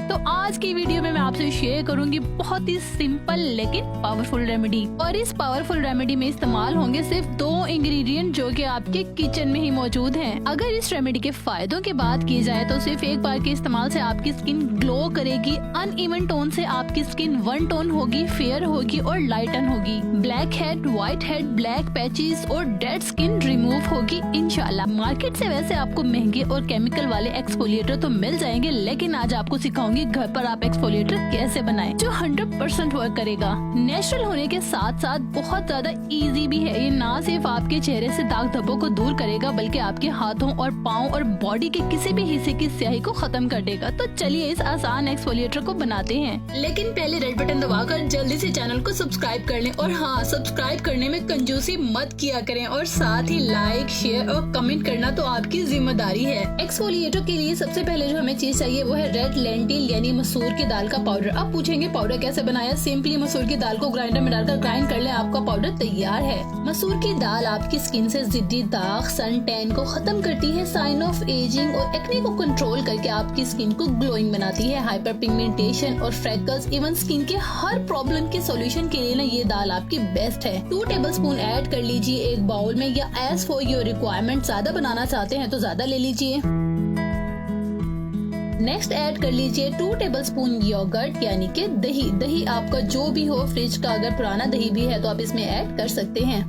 तो आज की वीडियो में मैं आपसे शेयर करूंगी बहुत ही सिंपल लेकिन पावरफुल रेमेडी। और इस पावरफुल रेमेडी में इस्तेमाल होंगे सिर्फ 2 इंग्रेडिएंट जो कि आपके किचन में ही मौजूद हैं। अगर इस रेमेडी के फायदों की बात की जाए तो सिर्फ एक बार के इस्तेमाल से आपकी स्किन ग्लो करेगी, अनइवन टोन से आपकी स्किन वन टोन होगी, फेयर होगी और लाइटन होगी। Black head, white head, black patches और डेड स्किन रिमूव होगी इंशाल्लाह। मार्केट से वैसे आपको महंगे और केमिकल वाले एक्सफोलिएटर तो मिल जाएंगे, लेकिन आज आपको सिखाऊंगी घर पर आप एक्सफोलिएटर कैसे बनाएं जो 100% वर्क करेगा। नेचुरल होने के साथ साथ बहुत ज्यादा इजी भी है। ये ना सिर्फ आपके चेहरे से दाग धब्बों को दूर करेगा बल्कि आपके हाथों और पाँव और बॉडी के किसी भी हिस्से की स्याही को खत्म कर देगा। तो चलिए इस आसान एक्सफोलिएटर को बनाते हैं। लेकिन पहले रेड बटन दबाकर जल्दी से चैनल को सब्सक्राइब कर लें। और हाँ, सब्सक्राइब करने में कंजूसी मत किया करें और साथ ही लाइक, शेयर और कमेंट करना तो आपकी जिम्मेदारी है। एक्सफोलिएटर के लिए सबसे पहले जो हमें चीज चाहिए वो है रेड लेंटिल यानी मसूर की दाल का पाउडर। अब पूछेंगे पाउडर कैसे बनाया? सिंपली मसूर की दाल को ग्राइंडर में डालकर ग्राइंड कर ले, आपका पाउडर तैयार है। मसूर की दाल आपकी स्किन से जिद्दी दाग, सन टैन को खत्म करती है, साइन ऑफ एजिंग और एक्ने को कंट्रोल करके आपकी स्किन को ग्लोइंग बनाती है। हाइपर पिगमेंटेशन और फ्रेकल्स, इवन स्किन के हर प्रॉब्लम के सॉल्यूशन के लिए ना ये दाल आपकी बेस्ट है। 2 टेबलस्पून ऐड कर लीजिए एक बाउल में, या एज फॉर योर रिक्वायरमेंट, ज्यादा बनाना चाहते हैं तो ज्यादा ले लीजिए। नेक्स्ट ऐड कर लीजिए 2 टेबलस्पून योगर्ट यानी कि दही। दही आपका जो भी हो, फ्रिज का अगर पुराना दही भी है तो आप इसमें ऐड कर सकते हैं।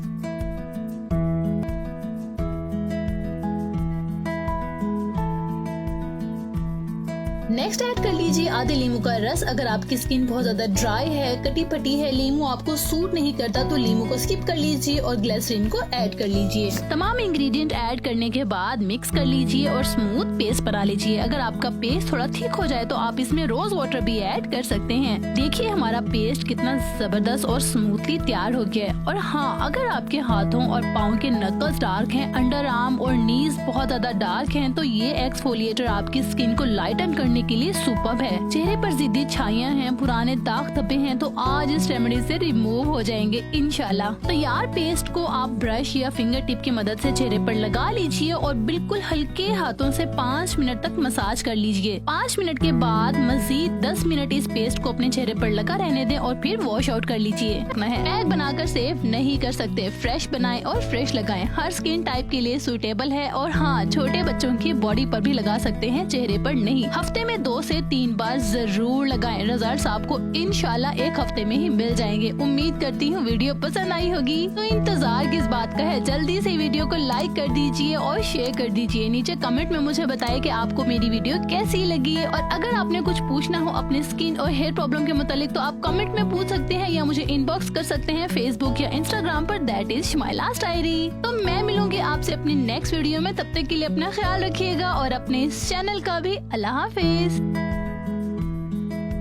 नेक्स्ट ऐड कर लीजिए आधे लीमू का रस। अगर आपकी स्किन बहुत ज्यादा ड्राई है, कटी फटी है, लीमू आपको सूट नहीं करता तो लीमू को स्किप कर लीजिए और ग्लिसरीन को ऐड कर लीजिए। तमाम इंग्रेडिएंट ऐड करने के बाद मिक्स कर लीजिए और स्मूथ पेस्ट बना लीजिए। अगर आपका पेस्ट थोड़ा थिक हो जाए तो आप इसमें रोज वाटर भी ऐड कर सकते हैं। देखिए हमारा पेस्ट कितना जबरदस्त और स्मूथली तैयार हो गया है। और हाँ, अगर आपके हाथों और पाँव के नकल्स डार्क हैं, अंडर आर्म और नीज बहुत ज्यादा डार्क हैं, तो ये एक्सफोलिएटर आपकी स्किन को लाइटन करने के लिए सुपर्ब है। चेहरे पर जिद्दी छाइयां हैं, पुराने दाग धब्बे हैं, तो आज इस रेमेडी से रिमूव हो जाएंगे इंशाल्लाह। तैयार पेस्ट को आप ब्रश या फिंगर टिप की मदद से चेहरे पर लगा लीजिए और बिल्कुल हल्के हाथों से 5 मिनट तक मसाज कर लीजिए। 5 मिनट के बाद मजीद 10 मिनट इस पेस्ट को अपने चेहरे पर लगा रहने दें और फिर वॉश आउट कर लीजिए। पैक बनाकर सेव नहीं कर सकते, फ्रेश बनाएं और फ्रेश लगाएं। हर स्किन टाइप के लिए सूटेबल है। और हाँ, छोटे बच्चों की बॉडी पर भी लगा सकते हैं, चेहरे पर नहीं। हफ्ते में 2 से 3 बार जरूर लगाएं। रिजल्ट्स आपको इंशाल्लाह 1 हफ्ते में ही मिल जाएंगे। उम्मीद करती हूँ वीडियो पसंद आई होगी। तो इंतजार किस बात का है, जल्दी से वीडियो को लाइक कर दीजिए और शेयर कर दीजिए। नीचे कमेंट में मुझे बताएं कि आपको मेरी वीडियो कैसी लगी। और अगर आपने कुछ पूछना हो अपने स्किन और हेयर प्रॉब्लम के मुतालिक तो आप कमेंट में पूछ सकते हैं या मुझे इनबॉक्स कर सकते हैं फेसबुक या इंस्टाग्राम पर, दैट इज शमाइलास डायरी। तो मैं मिलूंगी आपसे अपनी नेक्स्ट वीडियो में। तब तक के लिए अपना ख्याल रखिएगा और अपने इस चैनल का भी। अल्लाह हाफिज।